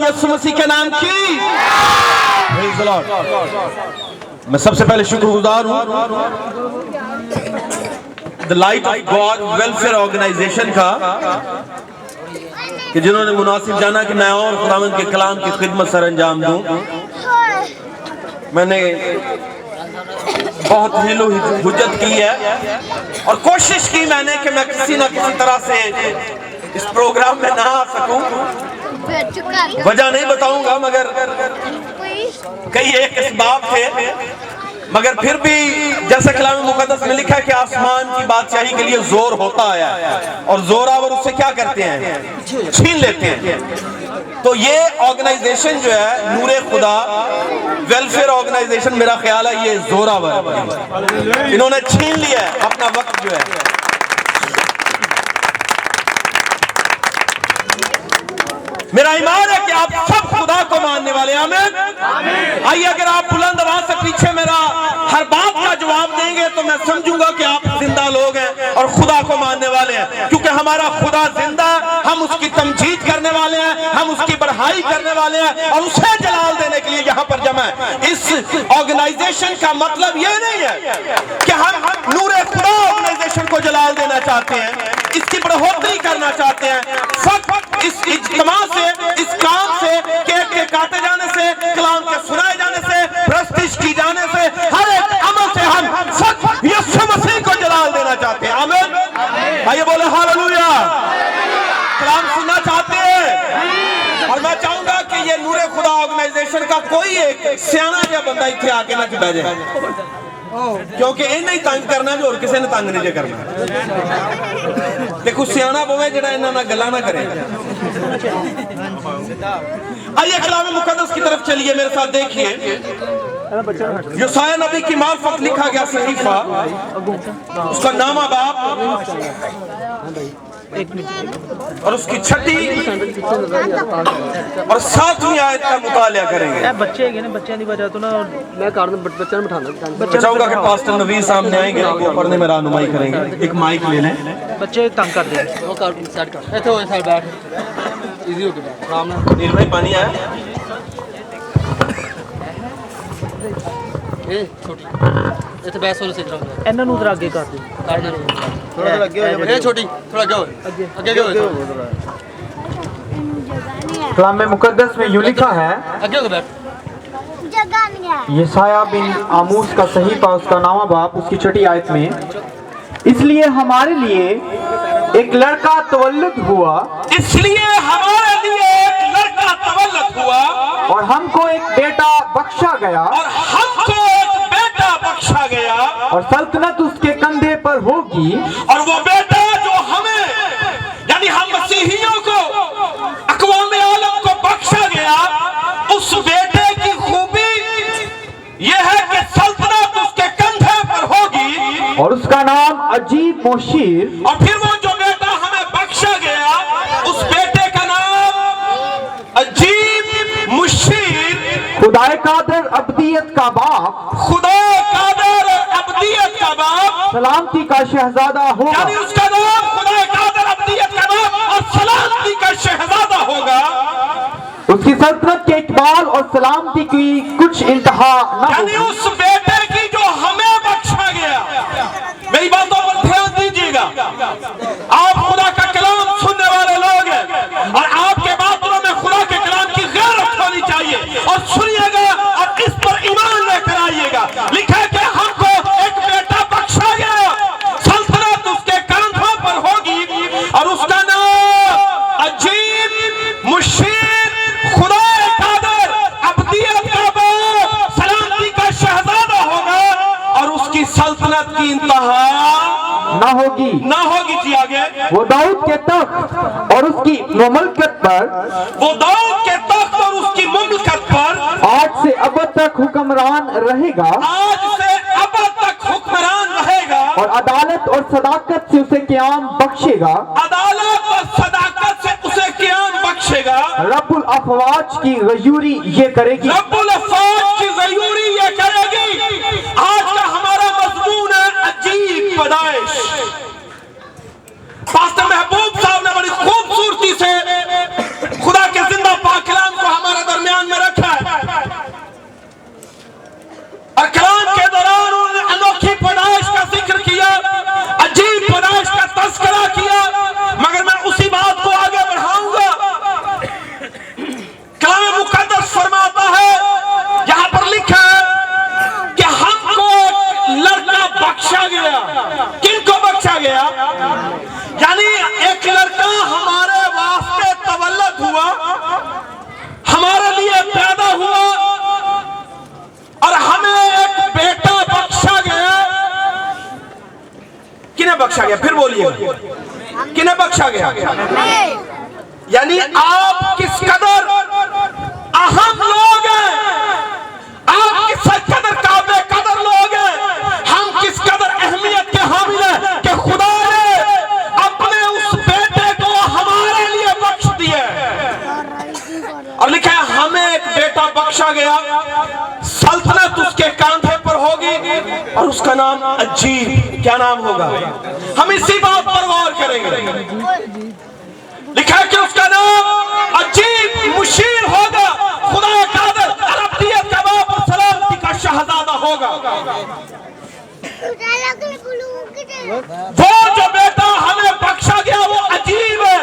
यीशु मसीह के नाम की मैं सबसे पहले शुक्रगुजार हूँ the light of God welfare organisation का कि जिन्होंने मुनासिब जाना कि मैं और खुदावंद के कलाम की खिदमत सर अंजाम दूं। मैंने बहुत हिलो हुज्जत की है और कोशिश की मैंने कि मैं किसी ना किसी तरह से इस प्रोग्राम में ना आ सकूं। वजह नहीं बताऊंगा मगर कई एक इसबाब थे, मगर फिर भी जैसा कलाम मुकद्दस में लिखा है कि आसमान की बादशाही के लिए जोर होता है और जोरावर उससे क्या करते हैं, छीन लेते हैं। तो ये ऑर्गेनाइजेशन जो है नूरे खुदा वेलफेयर ऑर्गेनाइजेशन, मेरा ख्याल है ये जोरावर इन्होंने छीन लिया है अपना वक्त जो है। मेरा ईमान है कि आप सब खुदा को मानने वाले हैं। आमीन। आइए अगर आप बुलंद आवाज से पीछे मेरा हर बात का जवाब देंगे तो मैं समझूंगा कि आप जिंदा लोग हैं और खुदा को मानने वाले हैं, क्योंकि हमारा खुदा जिंदा है। हम उसकी तमजीद करने वाले हैं, हम उसकी बढ़ाई करने वाले हैं और उसे जलाल देने के लिए यहाँ पर जमा है। इस ऑर्गेनाइजेशन का मतलब ये नहीं है कि हम नूरे खुदा ऑर्गेनाइजेशन को जलाल देना चाहते हैं, इसकी बढ़ोतरी करना चाहते हैं। इस इज्तिमा से, इस काम से, केक के काटे जाने से, कलाम के सुनाए जाने से, प्रस्तिश की जाने से, हर एक अमल से हम सब यीशु मसीह को जलाल देना चाहते हैं। आमीन। आइए बोले हालेलुया। कलाम सुनना चाहते हैं और मैं चाहूंगा कि ये नूरे खुदा ऑर्गेनाइजेशन का कोई एक सियाना या बंदा इतने आके ना बैठ जाए, क्योंकि इन्हें तंग करना जो और किसी ने तंग नहीं करना। देखो सियाना बोवे जड़ा इन्हां नाल गल्लां ना करे। आइए कलाम मुकद्दस की तरफ चलिए, मेरे साथ देखिए यशायाह नबी की मार्फत लिखा गया सहीफा, उसका नामा बाप और उसकी 6ठी और 7वीं आयत का मुतालिया करेंगे। बच्चे हैं ना, बच्चों की वजह तो ना मैं कार में बच्चा बिठाना चाहूंगा कि पास्टर नवीर सामने आएंगे, वो पढ़ने में रहनुमाई करेंगे। एक माइक ले लें, बच्चे तंग कर देंगे। वो कार साइड कर ऐसे हो साइड बैठ इजी हो गया। आराम से नील भाई पानी आया। ए छोटी इथे बैस होने से जरा ਇਹਨਾਂ ਨੂੰ ਉਧਰ ਅੱਗੇ ਕਰ ਦੇ ਕਰਨਾ ਨਹੀਂ ਥੋੜਾ ਜਿਹਾ ਅੱਗੇ ਹੋ ਜਾ। ਇਹ ਛੋਟੀ थोड़ा जाओ ਅੱਗੇ ਅੱਗੇ जाओ। कलाम मुकद्दस में यूं लिखा है, आगे हो बैठ यशायाह बिन आमूस का सहीफा, उसका नामा बाप, उसकी 6ठी आयत में, इसलिए हमारे लिए एक लड़का तवल्लुद हुआ, इसलिए हमारे लिए एक लड़का तवल्लुद हुआ और हमको एक बेटा बख्शा गया, और हमको एक बेटा बख्शा गया और सल्तनत उसके कंधे पर होगी। और वो बेटा जो हमें यानी हम मसीहियों को अक़वाम आलम को बख्शा गया, उस बेटे की खूबी यह है कि सल्तनत उसके कंधे पर होगी और उसका नाम अजीब मुशीर। और फिर वो जो बेटा हमें बख्शा गया, उस बेटे का नाम अजीब मुशीर, खुदाए कादर अब्दियत का बाप, खुदा कादर अब्दियत का बाप, सलामती का शहजादा होगा। यानी उसका नाम खुदा कादर अब्दियत का बाप और सलामती का शहजादा होगा। उसकी सल्तनत के इकबाल और सलामती की कुछ इंतहा न यानी होगी। उस बेटे की जो हमें बख्शा गया, मेरी बातों पर ध्यान दीजिएगा। आप खुदा का कलाम सुनने वाले लोग हैं और आपके बातों में खुदा के कलाम की गैरत होनी चाहिए और सुनिएगा और इस पर ईमान लेकर आइएगा। लिखा है कि हमको एक बेटा बख्शा गया, सल्तनत उसके कांधों पर होगी और उसका नाम अजीब मुशीर, खुदा कादर अब्दियत का बाप, सलामती का शहजादा होगा और उसकी सल्तनत की इंतहा न होगी। जी आगे वो दाऊद के तख्त और उसकी मुमलकत पर, वो दाऊद के तख्त और उसकी मुमलकत पर आज से अब तक हुक्मरान रहेगा, आज से अब तक हुक्मरान रहेगा और अदालत और सदाकत से उसे क़याम बख्शेगा। अदालत और सदाकत से उसे क़याम बख्शेगा। रब्बुल अफवाज की गयूरी ये करेगी, रब्बुल अफवाज की गयूरी ये करेगी। आज का हमारा मजमून है अजीब पैदाइश। पास्टर महबूब साहब ने बड़ी खूबसूरती से खुदा के जिंदा पाक कलाम को बख्शा गया? फिर बोलिए, किन्हें बख्शा गया? यानी आप किस कदर अहम लोग हैं, आप किस कदर काबिल कदर लोग हैं, हम किस कदर अहमियत के हामिल हैं कि खुदा ने अपने उस बेटे को हमारे लिए बख्श दिया। और लिखा है हमें एक बेटा बख्शा गया, सल्तनत उसके कांधे पर होगी और उसका नाम अजीब। क्या नाम होगा? हम इसी बात पर गौर करेंगे। लिखा है कि उसका नाम अजीब मुशीर होगा, खुदा कादिर अरबियत का बाप और सलामती का शहजादा होगा। वो जो बेटा हमें बख्शा गया वो अजीब है।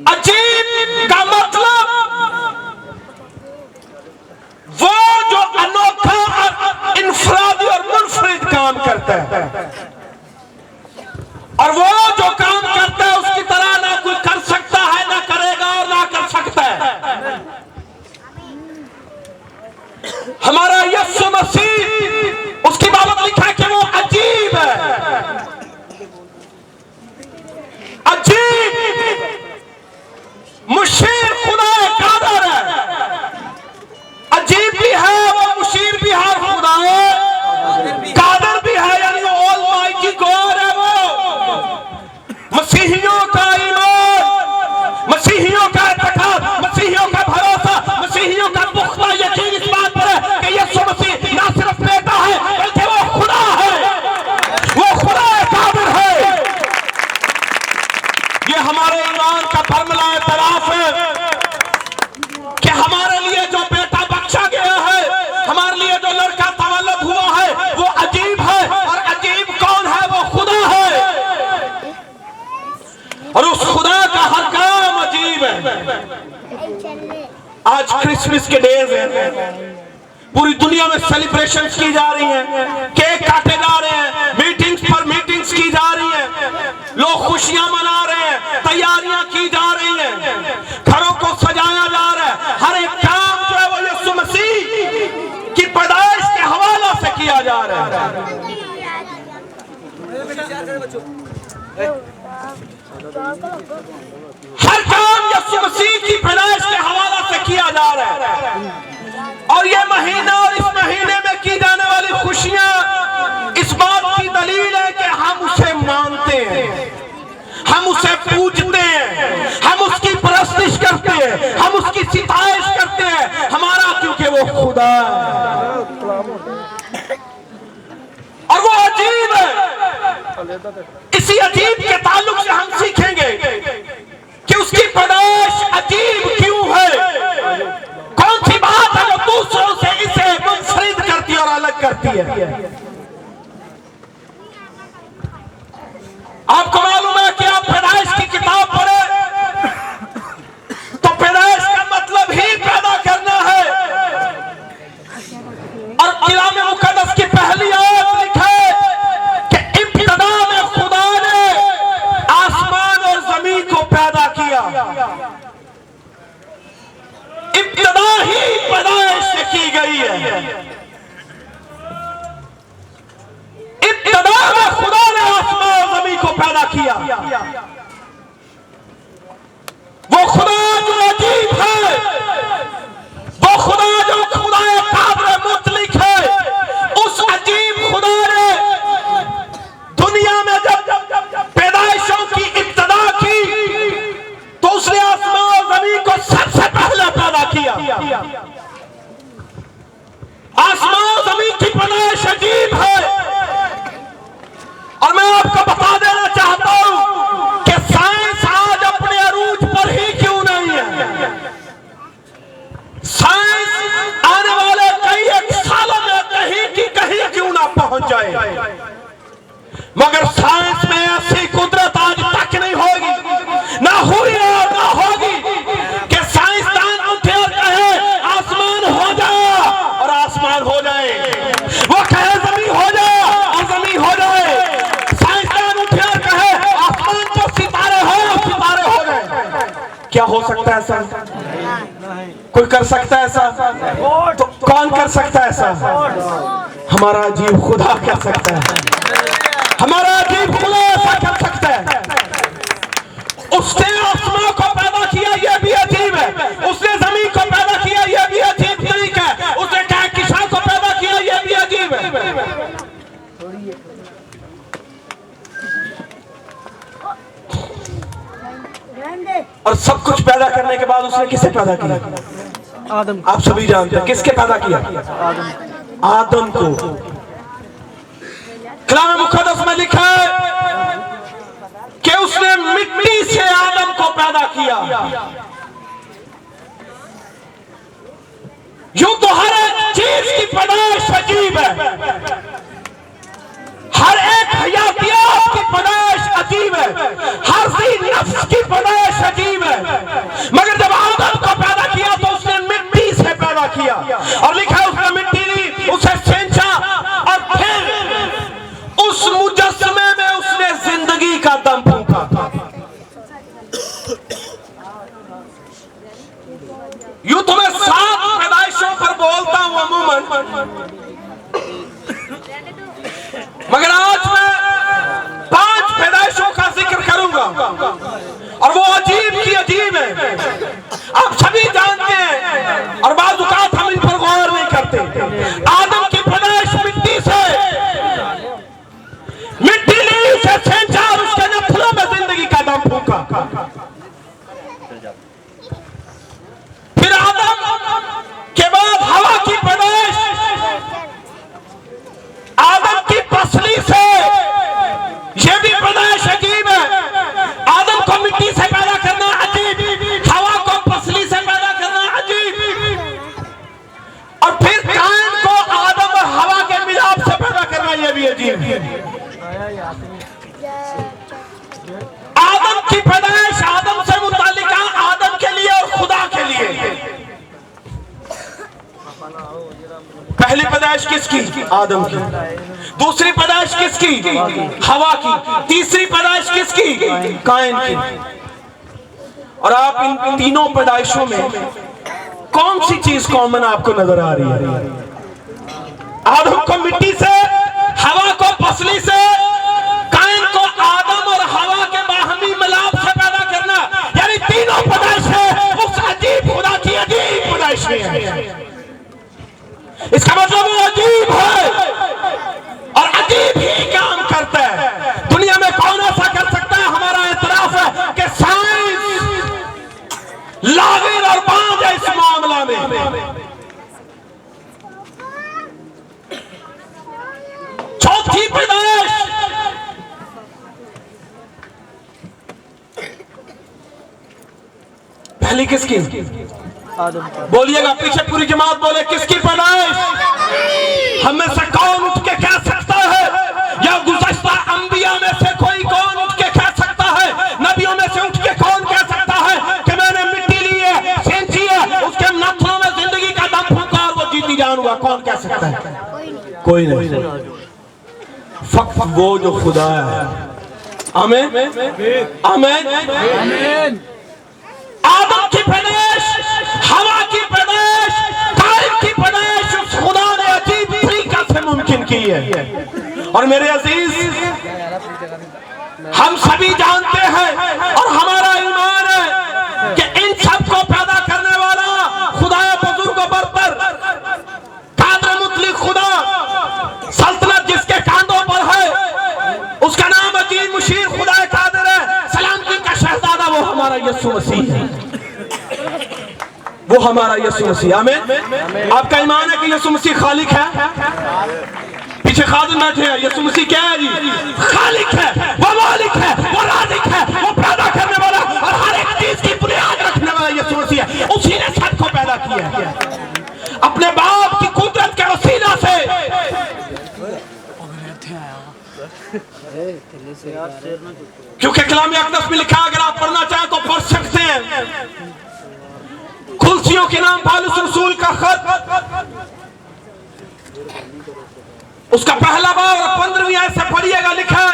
अजीब का मतलब वो जो अनोखा और इनफरादी और मुनफरिद काम करता है, और वो जो काम करता है उसकी तरह ना कोई कर सकता है, ना करेगा और ना कर सकता है। हमारा यीशु मसीह, उसकी बाबत लिखा है कि वो अजीब है। अजीब मुशीर खुदा कादिर है। अजीब भी है वो, मुशीर भी है, खुदा कादिर भी है, यानी वो ऑलमाइटी गॉड है। वो मसीहियों का ईमान, मसीहियों का इत्तेकाद, मसीहियों का भरोसा, मसीहियों का पुख्ता यकीन इस बात पर है कि यीशु मसीह ना सिर्फ बेटा है बल्कि वो खुदा है, वो खुदा कादिर है। ये हमारे ईमान का फर्मुला एतराफ है कि हमारे लिए जो बेटा बख्शा गया है, हमारे लिए जो लड़का तवल्लुद हुआ है वो अजीब है। और अजीब कौन है? वो खुदा है, और उस खुदा का हर काम अजीब है। आज क्रिसमस के डेज हैं, पूरी दुनिया में सेलिब्रेशंस की जा रही हैं, केक काटे जा रहे हैं, मीटिंग्स पर मीटिंग्स की जा रही हैं, लोग खुशियां मना रहे हैं, तैयारियां की जा रही हैं, घरों को सजाया जा रहा है। हर एक काम जो है वो यीशु मसीह की पैदाइश के हवाले से किया जा रहा है। हर काम यीशु मसीह की पैदाइश के हवाले से किया जा रहा है। और ये महीना और इस महीने में की जाने वाली खुशियां इस बात की दलील है कि हम उसे मानते हैं, हम उसे पूजते हैं, हम उसकी परस्तिश करते हैं, हम उसकी सिताइश करते हैं। हमारा क्योंकि वो खुदा है और वो अजीब है। इसी अजीब के ताल्लुक से हम सीखेंगे कि उसकी पैदाइश अजीब क्यों है, कौन सी बात है जो दूसरों से इसे मुनफरिद करती है और अलग करती है। आपको मालूम है कि आप पैदाइश की किताब पढ़े तो पैदाइश का मतलब ही पैदा करना है। और कलाम मुकद्दस की पहली आयत लिखे कि इब्तिदा में खुदा ने आसमान और जमीन को पैदा किया। इब्तिदा ही पैदाइश से की गई है। इब्तिदा में खुदा ने आसमान और जमीन को पैदा किया। वो खुदा जो अजीब है, वो खुदा जो खुदा कादिर मुतलिक है, उस अजीब खुदा ने दुनिया में जब पैदाइशों की इब्तिदा की तो उसने आसमान और जमीन को सबसे पहले पैदा किया। आसमान और जमीन की पैदाइश अजीब है। और मैं आपको बता देना चाहता हूं कि साइंस आज अपने अरूज पर ही क्यों नहीं है। साइंस आने वाले कई एक सालों में कहीं की कहीं क्यों ना पहुंच जाए, मगर साइंस में ऐसी कुदरत आज तक नहीं होगी, ना हुई और ना होगी कि साइंसदान उठे और कहे आसमान हो जाए और आसमान हो जाए, वो कहे जमीन हो जाए और जमीन हो जाए। साइंसदान उठे और कहे आसमान पर सितारे हो और सितारे हो जाए। क्या हो सकता है ऐसा? कोई कर सकता है ऐसा? तो कौन कर सकता है ऐसा? हमारा अजीब खुदा कर सकता है, हमारा अजीब खुदा ऐसा कर सकता है। उसने आसमान को पैदा किया, यह भी अजीब है। उसने जमीन को पैदा किया, यह भी अजीब तरीका है। उसने कहकशां को पैदा किया, यह भी अजीब है। और सब कुछ पैदा करने के बाद उसने किसे पैदा किया? आदम। आप सभी जानते हैं किसके पैदा किया? आदम को। कलाम मुक़द्दस में लिखा है कि उसने मिट्टी से आदम को पैदा किया। यूं तो हर एक चीज की पैदाइश अजीब है, हर एक हयातियात की पैदाइश अजीब है, हर सी नफ्स की पैदाइश अजीब है। मगर जब आदम को पैदा किया तो उसने मिट्टी से पैदा किया, और लिखा है उसने मिट्टी ली, उसे छेंचा, और फिर उस मुजस्समे में उसने जिंदगी का दम फूंका। यूं तो मैं 7 पैदाइशों पर बोलता हूं अमूमन, मगर आज मैं 5 पैदाइशों का जिक्र करूंगा, और वो अजीब की अजीब है। आप सभी जानते हैं, और बाज़ औक़ात हम इन पर गौर नहीं करते। आदम की पैदाइश मिट्टी से, मिट्टी ली, उसे छेंचा और उसके नफलों में जिंदगी का दम फूंका। फिर आदम के बाद हवा की पैदाइश, आदम की पसली से, यह भी पैदाइश अजीब है। आदम को मिट्टी से पैदा करना अजीब, हवा को पसली से पैदा करना अजीब, और फिर कायन को आदम और हवा के मिलाप से पैदा करना यह भी अजीब। आदम की पैदाइश आदम से मुताल्लिक आदम के लिए और खुदा के लिए। पहली पैदाइश किसकी? आदम की। दूसरी पैदाइश किसकी? हवा की। तीसरी पैदाइश किसकी? कायन की। और आप इन तीनों पैदाइशों में कौन सी चीज कॉमन आपको नजर आ रही है? आदम को मिट्टी से, हवा को पसली से, कायन को आदम और हवा के बाहमी मिलाप से पैदा करना, यानी तीनों पैदाइशें उस अजीब खुदा की अजीब पैदाइशें हैं। इसका मतलब वो अजीब है और अजीब ही काम करता है। दुनिया में कौन ऐसा कर सकता है? हमारा एतराफ है कि साइंस लागिर और बांझ है इस मामला में। चौथी पैदाइश, पहली किसकी? आदम। बोलिएगा, पीछे पूरी जमात बोले, किसकी पैदाइश? हम में से कौन उठ के कह सकता है, या गुज़श्ता अंबिया में से कोई कौन उठ के कह सकता है, नबियों में से उठ के कौन कह सकता है कि मैंने मिट्टी ली है, सेंची है, उसके नथनों में जिंदगी का दम फूंका और वो जीती जान हुआ? कौन कह सकता है? कोई नहीं, फक्त वो जो खुदा है। आमीन आमीन। आदम की पैदाइश, हवा की पैदाइश, कायन की पैदाइश उस खुदा ने अजीब तरीका से मुमकिन की है। और मेरे अजीज, हम सभी जानते हैं और हमारा ईमान है कि इन सब को पैदा करने वाला खुदा बुजुर्ग बरतर, कादिर मुतलक खुदा, सल्तनत जिसके कांधों पर है, उसका नाम अजीज मुशीर खुदा कादिर है, सलामती का शहजादा, वो हमारा यीशु मसीह है। वो हमारा यीशु मसीह। आमीन। आपका ईमान है कि यीशु मसीह खालिक है? पीछे खादिम बैठे हैं। यीशु मसीह क्या है जी? खालिक है, वो मालिक है, वो राज़िक है, वो पैदा करने वाला और हर एक चीज की बुनियाद रखने वाला यीशु मसीह है। उसी ने सबको पैदा किया है अपने बाप की कुदरत के वसीला से। क्योंकि कलाम अक़दस में लिखा, अगर आप पढ़ना चाहें तो पढ़ सकते हैं। कुलसियों के नाम पौलुस रसूल का खत, उसका पहला बाब और 15वीं आयत से पढ़िएगा, लिखा है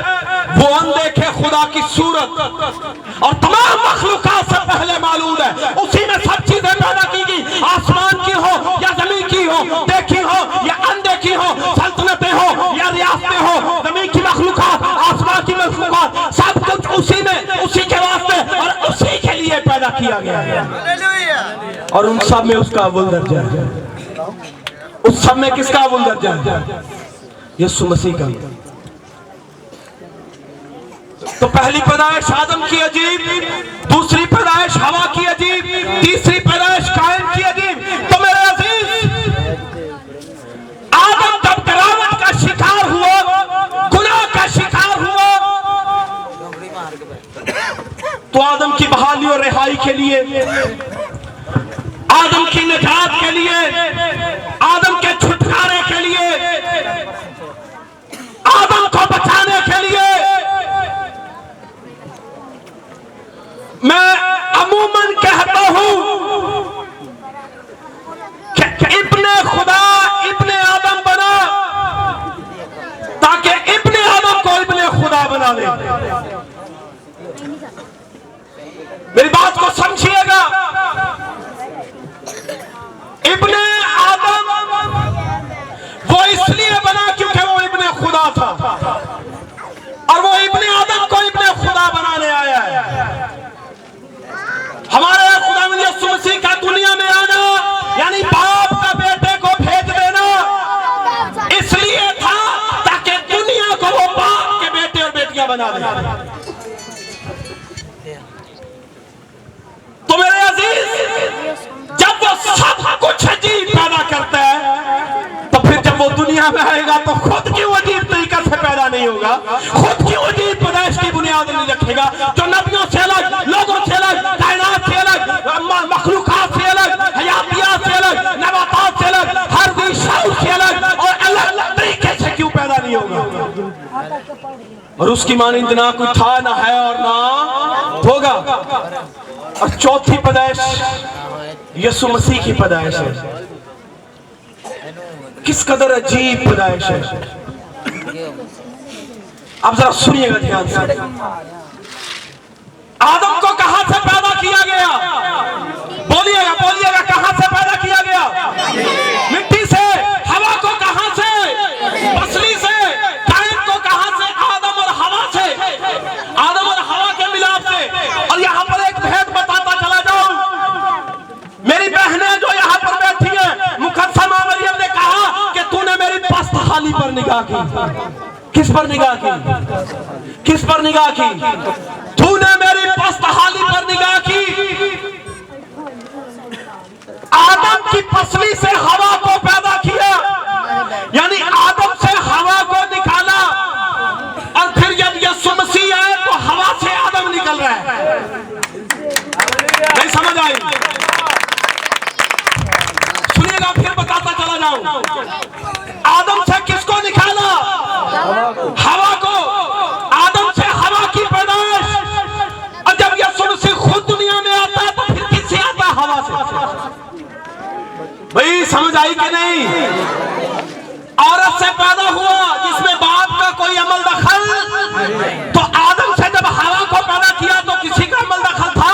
वो अनदेखे खुदा की सूरत और तमाम मखलूकात से पहले मौजूद है। उसी में सब चीजें पैदा की गई, आसमान की हो या जमीन की हो, देखी हो या अनदेखी हो, सल्तनत किया गया है और उन सब में उसका अव्वल दर्जा है। उस सब में किसका अव्वल दर्जा है? यीशु मसीह का। तो पहली पैदाइश आदम की अजीब, दूसरी पैदाइश हवा की अजीब, तीसरी पैदाइश कायन की अजीब। तो मेरे अजीज, आदम जब गिरावट का शिकार हुआ, गुनाह का शिकार हुआ, तो आदम की बहाली और रिहाई के लिए, आदम की निजात के लिए, आदम के छुटकारे के लिए, आदम को बचाने के लिए मैं अमूमन कहता हूं कि इब्ने खुदा इब्ने आदम बना ताकि इब्ने आदम को इब्ने खुदा बना दे। मेरी बात को समझिएगा। इब्ने आदम वो इसलिए बना क्योंकि वो इब्ने खुदा था और वो इब्ने आदम को इब्ने खुदा बनाने आया है। हमारे खुदा यीशु मसीह का दुनिया में आना यानी बाप का बेटे को भेज देना इसलिए था ताकि दुनिया को वो बाप के बेटे और बेटियां बना दे। तो मेरे अजीज, जब वो सब कुछ अजीब पैदा करता है तो फिर जब वो दुनिया में आएगा तो खुद क्यों अजीब तरीका से पैदा नहीं होगा? खुद क्यों अजीब पैदाइश की बुनियाद नहीं रखेगा? जो नबियों से अलग, लोगों से अलग, कायनात से अलग, मखलूकात से अलग, हयातियात से अलग, नबातात से अलग, हर दिशाओं से अलग और अलग अलग तरीके से क्यों पैदा नहीं होगा? और उसकी मानिंद ना कोई था, ना है और ना होगा। और चौथी पैदाइश यीशु मसीह की पैदाइश है। किस कदर अजीब पैदाइश है। अब जरा सुनिएगा ध्यान से। आदम को कहां से पैदा किया गया? बोलिएगा बोलिएगा, कहां से पैदा किया गया? मिट्टी से। हवा को कहां से? पसली से। कायन को कहां से? आदम और हवा से, आदम और हवा के मिलाप से। और यहां पर एक भेद बताता चला जाऊं। मेरी बहनें जो यहां पर बैठी है, मुकद्दसा मरियम ने कहा कि तूने मेरी पस्तहाली पर निगाह की। किस पर निगाह की? किस पर निगाह की? तूने मेरी पस्तहाली पर निगाह की। आदम की पसली से हवा को पैदा किया, यानी आदम से हवा को निकाला और फिर जब यीशु मसीह आए तो हवा से आदम निकल रहा है। नहीं समझ आई? सुनिएगा, फिर बताता चला जाऊं। आदम से किसको निकाला? हवा को। आदम से हवा की पैदाइश। और जब यीशु मसीह खुद दुनिया में आता है तो फिर किससे आता? हवा से। भाई समझ आई कि नहीं? औरत से पैदा हुआ जिसमें बाप का कोई अमल दखल। तो आदम से जब हवा को पैदा किया तो किसी का अमल दखल था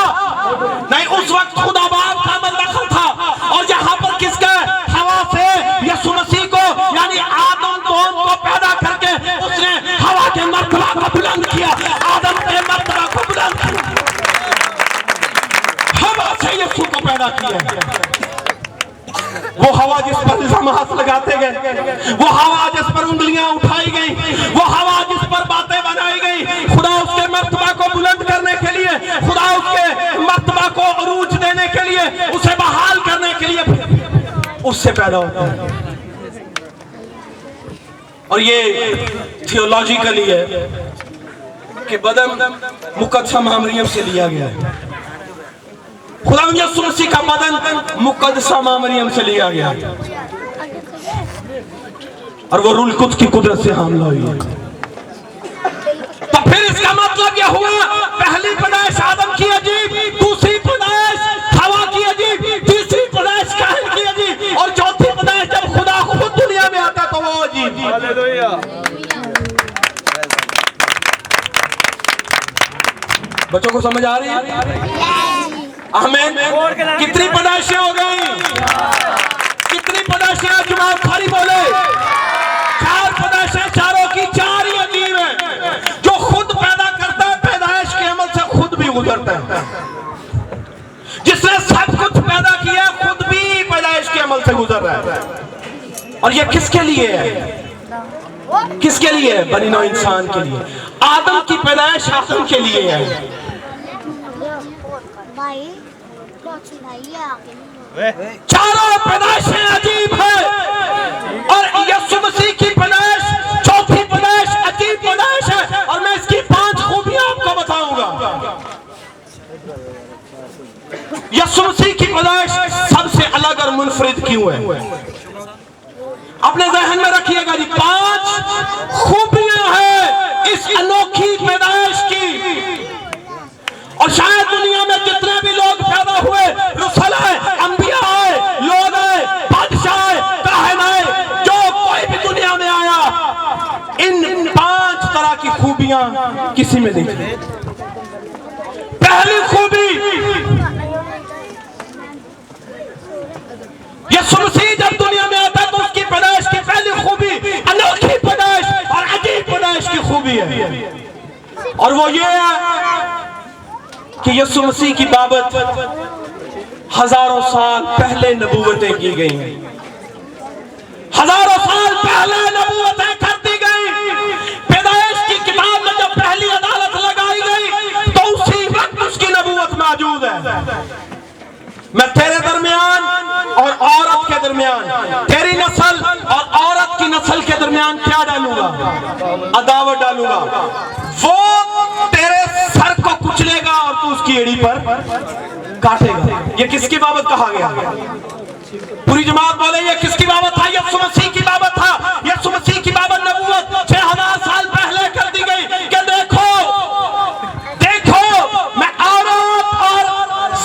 नहीं, उस वक्त खुदा बाप का अमल दखल था। और यहाँ पर किसका? हवा से यीशु मसीह को यानी आदम को पैदा करके उसने हवा के मर्तबा को बुलंद किया, आदम के मर्तबा को बुलंद किया। हवा से यीशु को पैदा किया। वो हवा जिस पर हाथ लगाते गए, वो हवा जिस पर उंगलियां उठाई गई, वो हवा जिस पर बातें बनाई गई, खुदा उसके मर्तबा को बुलंद करने के लिए, खुदा उसके मर्तबा को अरूज देने के लिए, उसे बहाल करने के लिए उससे पैदा होता है। और ये थियोलॉजिकली है कि बदन मुकद्दसा मरियम से लिया गया है। खुदा यीशु मसीह का बदन मुकद्दसा मरियम से लिया गया और वो रूल कुछ की कुदरत से हमला हुई है। तो फिर इसका मतलब यह हुआ, पहली पैदाइश आदम की अजीब, दूसरी पैदाइश हवा की अजीब, तीसरी पैदाइश कायन की अजीब और चौथी पैदाइश जब खुदा खुद दुनिया में आता तो वो अजीब। हालेलुया। बच्चों को समझ आ रही है? आमीन। कितनी पैदाइशें हो गई? कितनी पैदाइशें? जुमात खाली बोले। 4 पैदाइशें, चारों की 4 ही अजीब है। जो खुद पैदा करता है पैदाइश के अमल से खुद भी गुजरता है। अमल से गुजर रहा है। और ये किसके लिए है? किसके लिए है? बनी नौ इंसान के लिए। आदम की पैदाइश आदम के लिए है। चारों पैदाइशें अजीब है और यीशु मसीह की पैदाइश चौथी पैदाइश अजीब पैदाइश है। और मैं इसकी 5 खूबियां आपको बताऊंगा। यीशु मसीह की पैदाइश सबसे अलग और मुनफरिद क्यों है? अपने ज़हन में रखिएगा जी, 5 खूबियां हैं इस अनोखी पैदाइश की। और शायद दुनिया में जितने भी लोग पैदा हुए, रसूल आए, अंबिया आए, लोग आए, बादशाह आए, काहिन आए, जो कोई भी दुनिया में आया, इन 5 तरह की खूबियां किसी में नहीं थी। पहली खूबी, यीशु मसीह जब दुनिया में आता है तो उसकी पैदाइश की पहली खूबी अनोखी पैदाइश और अजीब पैदाइश की खूबी है। और वो ये है कि यीशु मसीह की बाबत हजारों साल पहले नबूवतें की गई हैं। हजारों साल पहले नबूवतें कर दी गई। पैदाइश की किताब में जब पहली अदालत लगाई गई तो उसी वक्त उसकी नबूवत मौजूद है। मैं तेरे दरमियान और औरत के दरमियान, तेरी नस्ल और औरत की नस्ल के दरमियान क्या डालूंगा? अदावत डालूंगा। वो तेरे सर को कुचलेगा और तू उसकी एड़ी पर काटेगा। ये किसकी बाबत कहा गया? पूरी जमात बोले ये किसकी बाबत था? यीशु मसीह की बाबत था। यीशु मसीह की बाबत नबूवत 6000 साल पहले कर दी गई कि देखो देखो मैं औरत और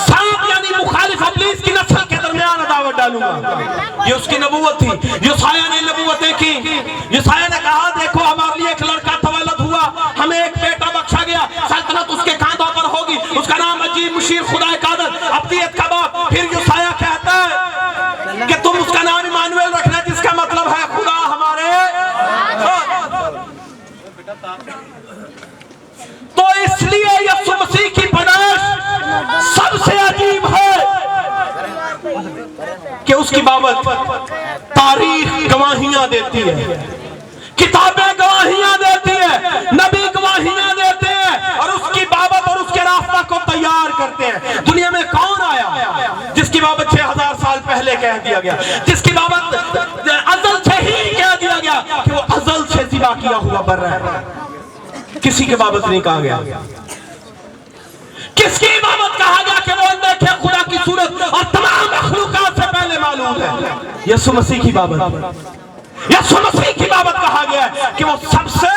सांप यानी मुखालिफ इब्लीस की नस्ल के दरमियान अदावत डालूंगा। ये उसकी नबूवत थी। यशायाह ने नबूवतें की। यशायाह ने कहा देखो हमारे लिए एक लड़का तवल्लुद हुआ, हमें एक बेटा बख्शा गया, सल्तनत उसके कांधों पर होगी, उसका नाम अजीब, मुशीर, खुदा कादर, अब्दियत का बाप। फिर यशायाह कहता है कि तुम उसका नाम इमानुएल रखना, जिसका मतलब है खुदा हमारे साथ। तो इसलिए यीशु मसीह की पैदाइश सबसे अजीब है कि उसकी बाबत तारीख गवाहियां देती है, किताबें गवाहियां देती है, नबी गवाहियां देते हैं और उसकी बाबत और उसके रास्ता को तैयार करते हैं। दुनिया में कौन आया जिसकी बाबत 6000 साल पहले कह दिया गया, जिसकी बाबत अज़ल से ही कह दिया गया कि वो अज़ल से ज़िबा किया हुआ बर है? किसी के बाबत नहीं कहा गया। किसकी बाबत कहा गया कि वो देखे खुदा की सूरत और तमाम मखलूकात से पहले मालूम है? यीशु मसीह की बाबत। यीशु मसीह की बाबत कहा गया है कि वो सबसे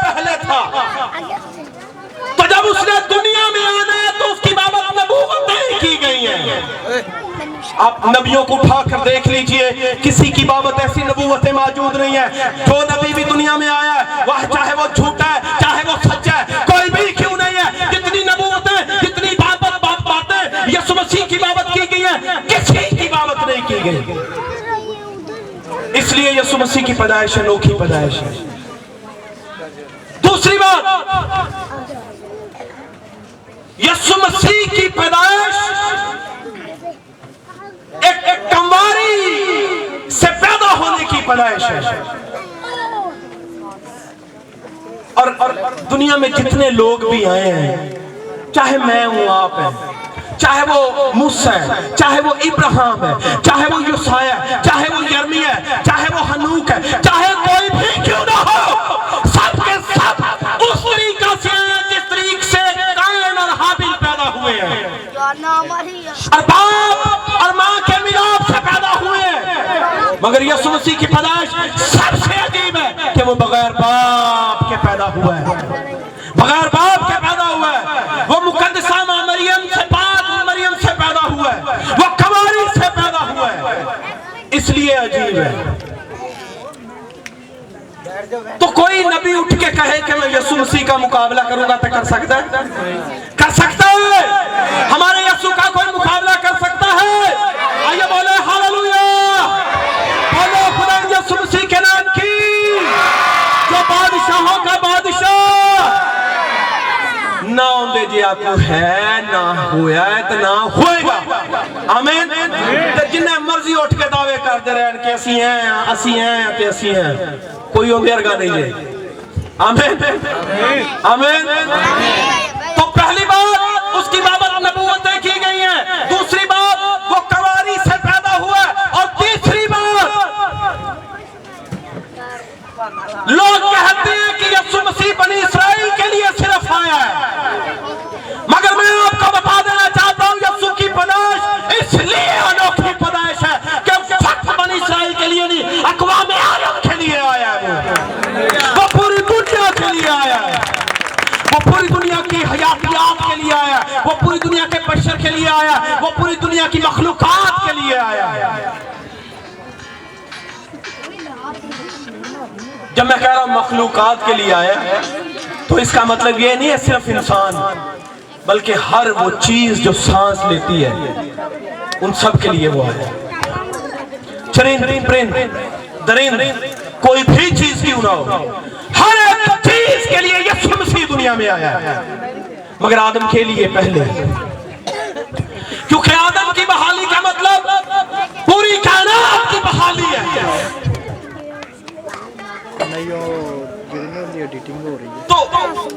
पहले था। तो जब उसने दुनिया में आना है तो उसकी बाबत नबूवतें की गई हैं। आप नबियों को उठाकर देख लीजिए, किसी की बाबत ऐसी नबूवतें मौजूद नहीं है। जो नबी भी दुनिया में आया है वह चाहे वो झूठा है चाहे वो सच्चा है, कोई भी क्यों नहीं है, जितनी नबूवतें जितनी बातें यीशु मसीह की बाबत की गई है, किसी की बाबत नहीं की गई। इसलिए यीशु मसीह की पैदाइश अनोखी पैदाइश है। दूसरी बात, यीशु मसीह की पैदाइश एक कंवारी से पैदा होने की पैदाइश है। और दुनिया में जितने लोग भी आए हैं, चाहे मैं हूं, आप हैं, चाहे वो मूसा है, चाहे वो इब्राहिम है, चाहे वो यूसाया है, चाहे वो यर्मिया है, चाहे वो हनूक है, चाहे कोई भी क्यों ना हो, सबके सब उस तरीका से जिस तरीके से कायन और हाबिल पैदा हुए हैं और बाप और माँ के मिलाप से पैदा हुए हैं। मगर यीशु मसीह की पैदाइश सबसे अजीब है कि वो बगैर बाप के पैदा हुआ है, बगैर बाप के पैदा हुआ है। वो मुकद्दसा मरियम से पैदा हुआ है, वो कंवारी से पैदा हुआ है, इसलिए अजीब है। तो कोई नबी उठ के कहे कि मैं यीशु मसीह का मुकाबला करूंगा तो कर सकता है? कर सकता है? हमारे यीशु का कोई मुकाबला कर सकता है? आइए बोले हालेलुया, बोलो खुदा यीशु मसीह के नाम की, जो बादशाहों का बादशाह। ना आंदे जी आपको है, ना होया है तो ना होएगा। आमीन। जिन्हें मर्जी उठ के दावे करते रहे कि असी हैं ते असी हैं, कोई उनके अर्गा नहीं है। आमीन आमीन। तो पहली बात उसकी बाबत नबूवतें की गई हैं, दूसरी बात वो कवारी से पैदा हुआ, और तीसरी बात लोग कहते हैं कि यीशु मसीह बनी इस्राएल के लिए सिर्फ आया है, मगर मैं आपको बता देना चाहता हूं यीशु की पैदाइश इसलिए अनोखी पैदाइश है कि फक्त बनी इस्राएल के लिए नहीं, अक़वाम आलम के लिए आया है। वो पूरी दुनिया के लिए आया है, वो पूरी दुनिया की हयातियात के लिए आया है, वो पूरी दुनिया के बशर के लिए आया है, वो पूरी दुनिया की मखलूकात के लिए आया है। जब मैं कह रहा हूं मखलूकात के लिए आया है तो इसका मतलब ये नहीं है सिर्फ इंसान, बल्कि हर वो चीज जो सांस लेती है उन सब के लिए वो आया। चरिंद परिंद दरिंद कोई भी चीज क्यों ना हो, हर एक चीज के लिए यीशु मसीह दुनिया में आया है, मगर आदम के लिए पहले, क्योंकि आदम की बहाली का मतलब पूरी कायनात की बहाली है। तो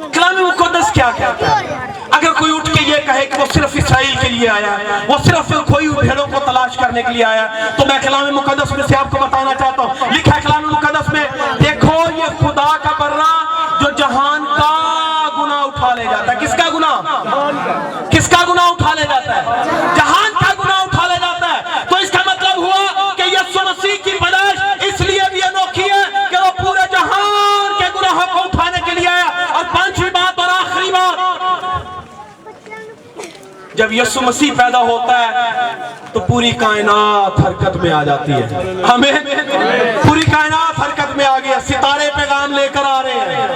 कलाम मुक़द्दस क्या कहता है? अगर कोई उठ के ये कहे कि वो सिर्फ इस्राएल के लिए आया, वो सिर्फ कोई भेड़ों को तलाश करने के लिए आया, तो मैं कलाम मुक़द्दस में से आपको बताना चाहता हूँ। लिखा है कलाम मुक़द्दस में, देखो ये खुदा का बर्रा जो जहान का गुनाह उठा ले जाता है। किसका गुनाह? किसका गुनाह उठा ले जाता है? जहान का गुनाह उठा ले जाता है। तो इसका मतलब हुआ कि यीशु मसीह की पैदाइश इसलिए भी अनोखी है कि वो पूरे जहान के गुनाहों को उठाने के लिए आया। और पांचवी बात और आखिरी बात, जब यीशु मसीह पैदा होता है तो पूरी कायनात हरकत में आ जाती है। हमें पूरी कायनात हरकत में आ गई है। सितारे पैगाम लेकर आ रहे हैं,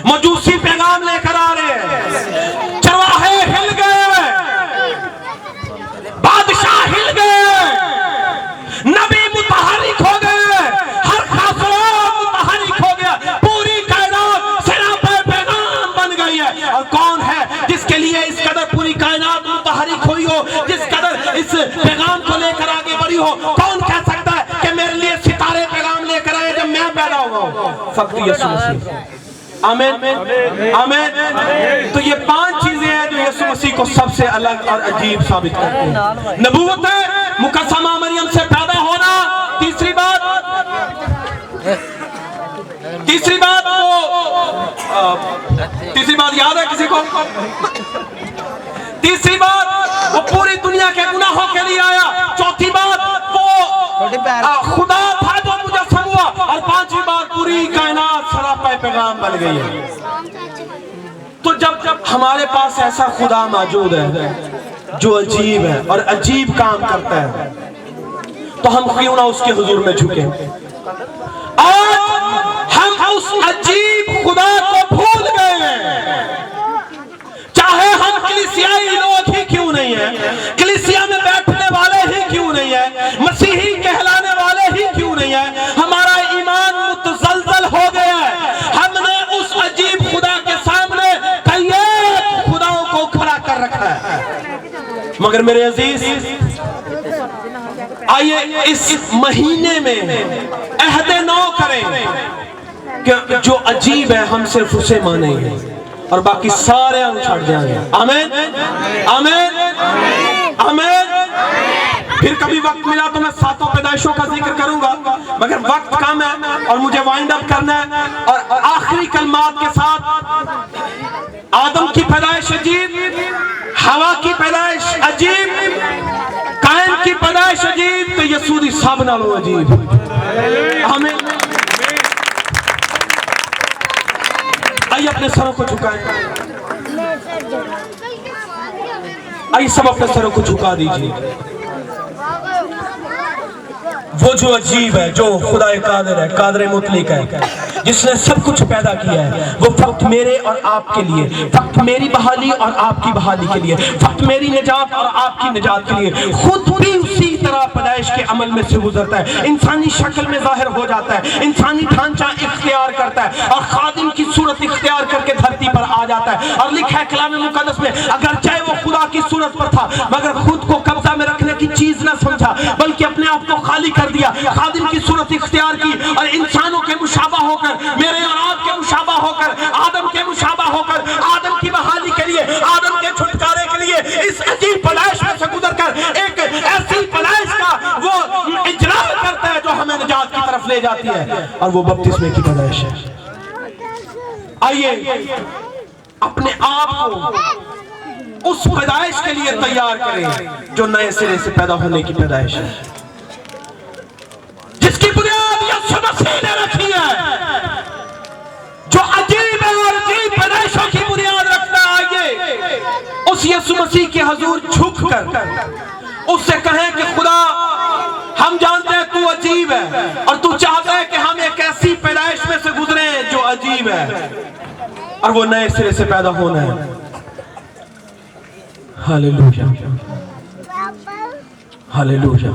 मजूसी पैगाम लेकर आ रहे हैं, चरवाहे हिल गए, बादशाह हिल गए, नबी मुतहर्रिक हो गए, हर खासरा मुतहर्रिक हो गया, पूरी कायनात सिरापे पैगाम बन गई है। और कौन है जिसके लिए इस कदर पूरी कायनात मुतहर्रिक हुई हो, जिस कदर इस पैगाम को लेकर आगे बढ़ी हो? कौन कह सकता है कि मेरे लिए सितारे पैगाम लेकर आए जब मैं पैदा हुआ हूं? फक्त यीशु मसीह। आमीन आमीन। तो ये पांच चीजें हैं जो यीशु मसीह को सबसे अलग और अजीब साबित करती हैं। नबूवत है, मुकस्समा मरियम से पैदा होना, तीसरी बात याद है किसी को? तीसरी बात वो पूरी दुनिया के गुनाहों के लिए आया। चौथी बात वो खुदा था जो मुजस्सम हुआ। और पांचवी बात पूरी कायनात सरापा पैगाम बन गई है। तो जब हमारे पास ऐसा खुदा मौजूद है जो अजीब है और अजीब काम करता है, तो हम क्यों ना उसके हुजूर में झुके? आज हम उस अजीब खुदा को भूल गए हैं। चाहे हम कलीसियाई लोग ही क्यों नहीं है, कलीसिया में बैठने वाले ही क्यों नहीं है, मसीही कहलाने वाले ही क्यों नहीं है, हमारा ईमान मुतज़लज़ल हो गया है। हमने उस अजीब खुदा के सामने कई खुदाओं को खड़ा कर रखा है। मगर मेरे अजीज, आइए इस महीने में अहद नौ करें कि जो अजीब है हम सिर्फ उसे मानेंगे और बाकी सारे हम छड़ जाएंगे। आमीन आमीन आमीन। फिर कभी वक्त मिला तो मैं सातों पैदाइशों का जिक्र करूंगा, मगर वक्त कम है और मुझे वाइंड अप करना है। और आखिरी कलमात के साथ, आदम की पैदाइश अजीब, हवा की पैदाइश अजीब, कायन की पैदाइश अजीब, तो यसूदी सब नालों अजीब। आमीन। आइए अपने सरों को झुकाएं, आइए सब अपने सरों को झुका दीजिए। वो जो अजीब है, जो खुदा कादिर है, कादिर मुतलक है, जिसने सब कुछ पैदा किया है, वो फक्त मेरे और आपके लिए, फक्त मेरी बहाली और आपकी बहाली के लिए, फक्त मेरी निजात और आपकी निजात के लिए खुद भी उसी तरह पैदाइश के अमल में से गुजरता है, इंसानी शक्ल में जाहिर हो जाता है, इंसानी ढांचा इख्तियार करता है और खादिम की सूरत इख्तियार करके धरती पर आ जाता है। और लिखा है कलाम मुकद्दस में, अगर चाहे वो खुदा की सूरत पर था मगर खुद को कब्जा में रखने की चीज ना समझा बल्कि अपने आप को खाली कर दिया, खादिम की सूरत इख्तियार की और इंसानों के मुशाबा होकर, मेरे और आपके मुशाबा होकर, आदम के मुशाबा होकर, आदम की बहाली के लिए, आदम के छुटकारे के लिए इस अजीब पैदाइश में से गुजरकर एक ऐसी पैदाइश का वो इजरा करता है जो हमें निजात की तरफ ले जाती है, और वो बपतिस्मे की पैदाइश है। आइए अपने आप को उस पैदाइश के लिए तैयार करें जो नए सिरे से पैदा होने की पैदाइश है, जिसकी बुनियाद यीशु मसीह ने रखी है, जो अजीब है और अजीब पैदाइशों की बुनियाद रखता है। आइए उस यीशु मसीह के हुजूर झुककर उससे कहें कि खुदा, हम जानते हैं तू अजीब है और तू चाहता है कि हम एक ऐसी पैदाइश में से गुजरे जो अजीब है और वो नए सिरे से पैदा होना है। Hallelujah, hallelujah.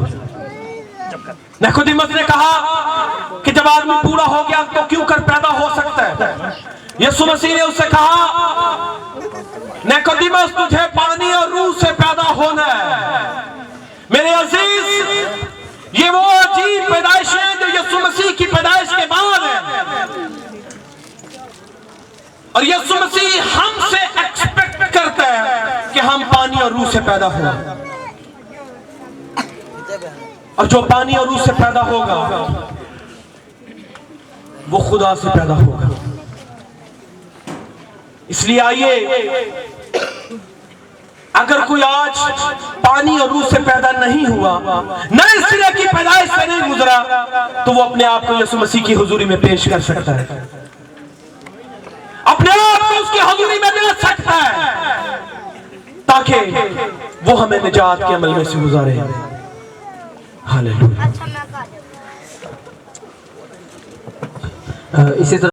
निकोदेमुस ने कहा कि जब आदमी पूरा हो गया तो क्यों कर पैदा हो सकता है? यीशु मसीह ने उससे कहा, निकोदेमुस तुझे पानी और रूह से पैदा होना है। मेरे अजीज, ये वो अजीब पैदाइश है जो यीशु मसीह की पैदाइश के बाद है, और यीशु मसीह हमसे एक्सपेक्ट करता है कि हम पानी और रूह से पैदा हो, और जो पानी और रूह से पैदा होगा वो खुदा से पैदा होगा। इसलिए आइए, अगर कोई आज पानी और रूह से पैदा नहीं हुआ, नए सिरे की पैदाइश से नहीं गुजरा, तो वो अपने आप को यीशु मसीह की हुजूरी में पेश कर सकता है, अपने आप को उसकी हुजूरी में दे सकता है, ताकि वो हमें निजात के अमल में से गुजारे। हालेलुया। इसी तरह